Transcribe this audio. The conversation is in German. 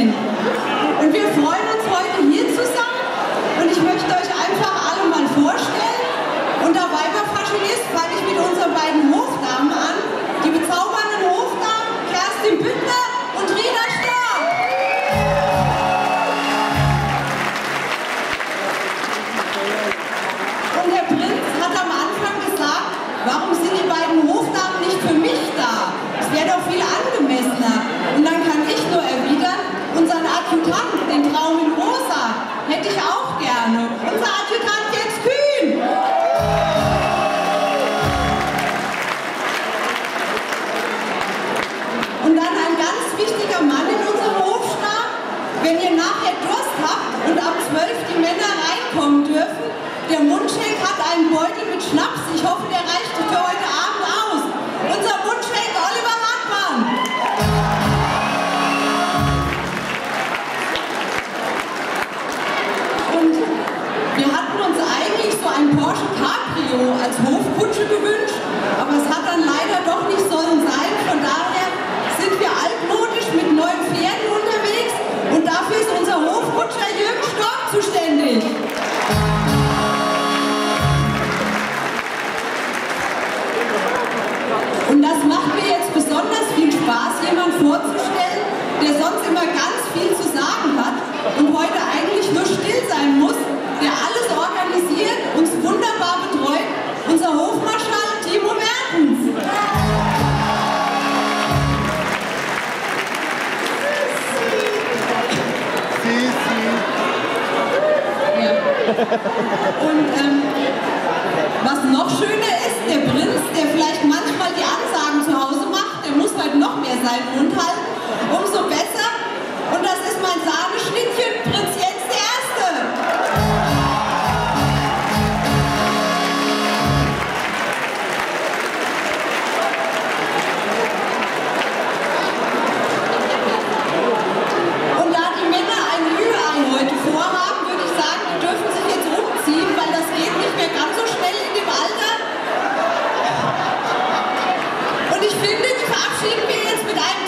sind. Und wir freuen uns heute hier zusammen und ich möchte euch einfach alle mal vorstellen. Und der Weiberfaschinist fange ich mit unseren beiden Hofdamen an, die bezaubernden Hofdamen Kerstin Büttner und Rina Stark. Und der Prinz hat am Anfang gesagt, warum sind die beiden Hofdamen nicht für mich da? Es wäre doch viel angemessener. Und dann kann ich nur erwidern, unseren Adjutanten, den Traum in Rosa, hätte ich auch gerne. Unser Adjutant jetzt Kühn. Und dann ein ganz wichtiger Mann in unserem Hofstaat. Wenn ihr nachher Durst habt und ab 12 die Männer reinkommen dürfen, der Mundschenk hat einen Beutel mit Schnaps. Ich hoffe, der reicht für heute Abend aus. Unser Mundschenk Oliver Hartmann. Und wir hatten uns eigentlich so ein Porsche Cabrio als Hofkutsche gewünscht, aber es hat dann leider doch nicht sollen sein. Von daher sind wir altmodisch mit neuen Pferden unterwegs und dafür ist unser Hofkutscher Jürgen Stork zuständig. Und das macht mir jetzt besonders viel Spaß, jemanden vorzustellen, der sonst immer ganz viel zu sagen hat und heute eigentlich nur still sein muss, der alles organisiert, uns wunderbar betreut, unser Hofmarschall Timo Mertens. Ja. Und was noch schöner ist, der Prinz, der vielleicht manchmal die Ansagen zu Hause macht, der muss heute noch mehr seinen Mund halten, umso besser. Und das ist mein Sahneschnittchen, Prinz Jens der Erste. Und da die Männer ein Ü-Ei heute vorhaben, würde ich sagen, die dürfen sich jetzt umziehen, weil das geht nicht mehr ganz so schnell in dem Alter. Und ich finde, die verabschieden wir jetzt mit einem